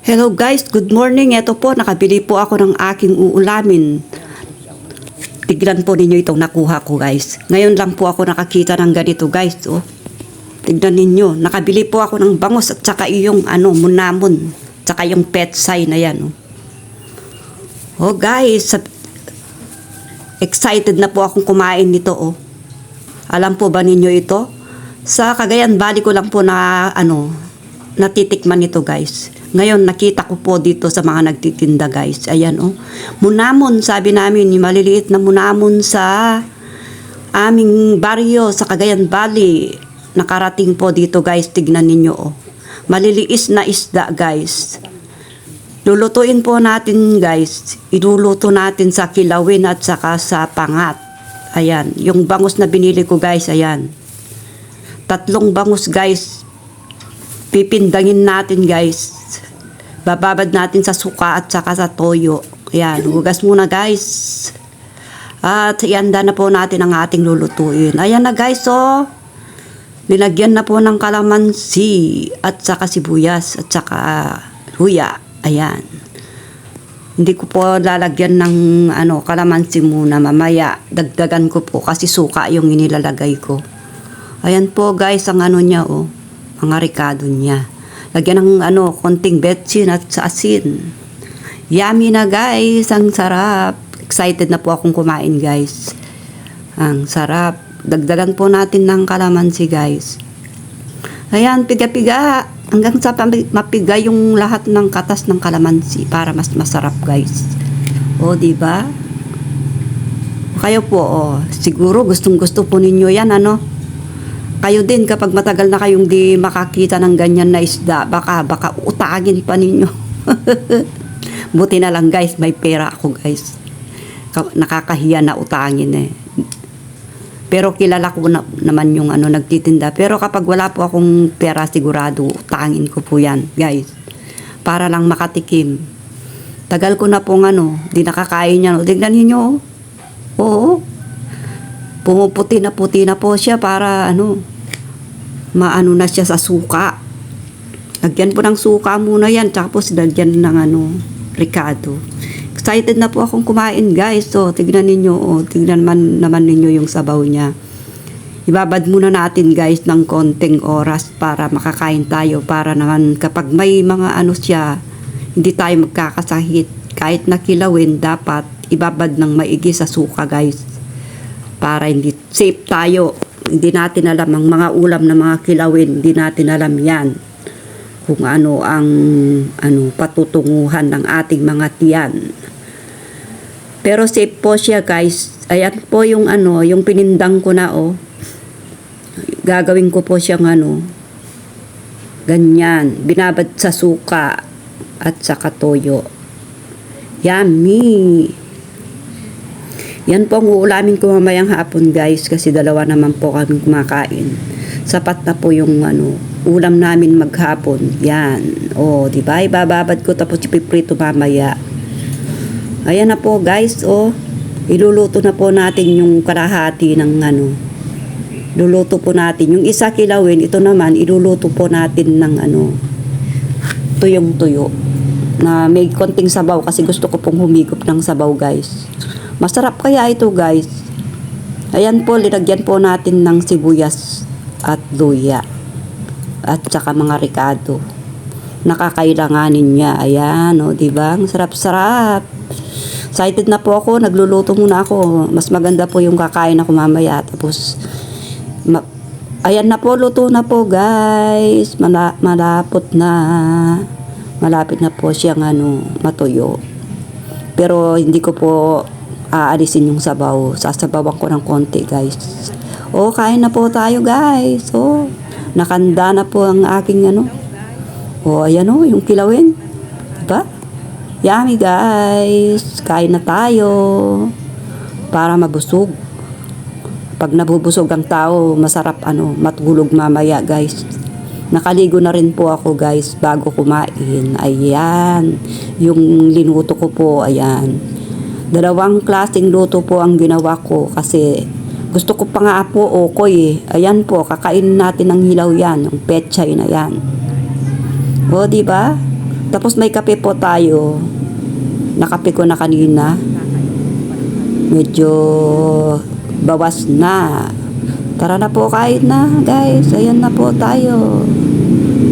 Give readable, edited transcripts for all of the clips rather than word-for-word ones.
Hello guys, good morning. Ito po, nakabili po ako ng aking uulamin. Tignan po ninyo itong nakuha ko guys. Ngayon lang po ako nakakita ng ganito guys. Oh. Tignan ninyo, nakabili po ako ng bangus at saka yung munamon. Saka yung petsay na yan. Oh, guys, excited na po akong kumain nito. Oh. Alam po ba ninyo ito? Sa Cagayan Valley ko lang po na natitikman ito guys. Ngayon, nakita ko po dito sa mga nagtitinda guys. Ayan oh. Munamon, sabi namin, yung maliliit na munamon sa aming baryo sa Cagayan Valley. Nakarating po dito guys, tignan ninyo oh. Maliliis na isda guys. Lulutuin po natin guys. Iluluto natin sa kilawin at saka sa pangat. Ayan, yung bangus na binili ko guys, ayan. 3 bangus guys. Pipindangin natin guys. Bababad natin sa suka at saka sa toyo. Ayan, hugas muna guys. At ianda na po natin ang ating lulutuin. Ayan na guys oh. Nilagyan na po ng kalamansi at saka sibuyas at saka luya. Ayan. Hindi ko po lalagyan ng kalamansi muna mamaya. Dagdagan ko po kasi suka yung inilalagay ko. Ayan po guys ang niya oh. Mga ricado niya. Lagyan ng konting betchin at sa asin. Yummy na guys, ang sarap. Excited na po akong kumain guys. Ang sarap. Dagdagan po natin ng kalamansi guys. Ayan, piga-piga. Hanggang sa mapiga yung lahat ng katas ng kalamansi para mas masarap guys. O, diba? Kayo po, siguro gustong-gusto po ninyo yan, Kayo din kapag matagal na kayong di makakita ng ganyan na isda, baka utangin pa ninyo. Buti na lang guys, may pera ako guys. Nakakahiya na utangin eh. Pero kilala ko naman yung nagtitinda. Pero kapag wala po akong pera, sigurado utangin ko po yan guys. Para lang makatikim. Tagal ko na pong di nakakain yan. Tignan niyo. Oo. Pumuputi na po siya para maano na siya sa suka. Lagyan po ng suka muna yan, tapos lagyan ng ricado. Excited na po akong kumain guys. So, tignan ninyo, tignan naman ninyo yung sabaw niya. Ibabad muna natin guys ng konting oras para makakain tayo, para naman kapag may mga siya, hindi tayo magkakasakit. Kahit nakilawin, dapat ibabad ng maigi sa suka guys. Para hindi safe tayo. Hindi natin alam ang mga ulam na mga kilawin, hindi natin alam yan. Kung ang patutunguhan ng ating mga tiyan. Pero safe po siya guys. Ayan po yung yung pinindang ko na Gagawin ko po siyang ganyan. Binabad sa suka at saka toyo. Yummy! Yan po ang uulamin ko mamayang hapon guys, kasi 2 naman po kami kumakain. Sapat na po yung ulam namin maghapon. Yan. O, diba? Ibababad ko tapos ipiprito mamaya. Ayan na po guys, iluluto na po natin yung kalahati ng luluto po natin. Yung isa kilawin, ito naman iluluto po natin ng tuyong tuyo. Na may konting sabaw kasi gusto ko pong humigop ng sabaw guys. Masarap kaya ito guys. Ayan po, linagyan po natin ng sibuyas at luya. At saka mga ricado. Nakakailanganin niya. Ayan, diba? Ang sarap-sarap. Excited na po ako. Nagluluto muna ako. Mas maganda po yung kakain ako mamaya. Tapos, ayan na po, luto na po guys. Malapot na. Malapit na po siyang matuyo. Pero hindi ko po aalisin yung sabaw. Sasabawan ko ng konti guys. Kain na po tayo guys. Nakanda na po ang aking ayan yung kilawin. Diba? Yummy guys. Kain na tayo. Para mabusog. Pag nabubusog ang tao, masarap matulog mamaya guys. Nakaligo na rin po ako guys bago kumain. Ayan. Yung linuto ko po, ayan. 2 klaseng luto po ang ginawa ko kasi gusto ko pa nga po okoy Ayan po, kakainin natin ng hilaw yan, yung pechay na yan. Diba? Tapos may kape po tayo. Nakape ko na kanina. Medyo bawas na. Tara na po, kain na guys. Ayan na po tayo.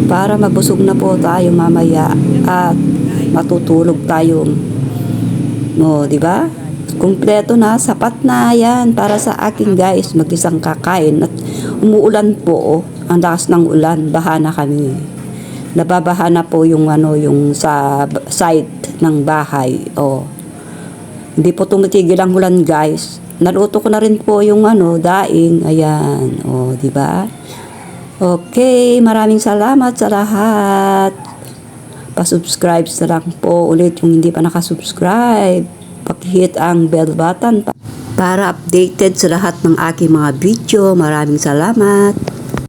Para mabusog na po tayo mamaya. At matutulog tayo. No, di ba? Kumpleto na, sapat na yan para sa akin guys, mag-isang kakain. At umuulan po, ang lakas ng ulan, baha na kami. Nababaha na po yung yung sa side ng bahay. Hindi po tumitigil ang ulan guys. Naluto ko na rin po yung daing. Ayan, di ba? Okay, maraming salamat sa lahat. Pa-subscribe na lang po ulit yung hindi pa nakasubscribe. Paki-hit ang bell button para updated sa lahat ng aking mga video. Maraming salamat.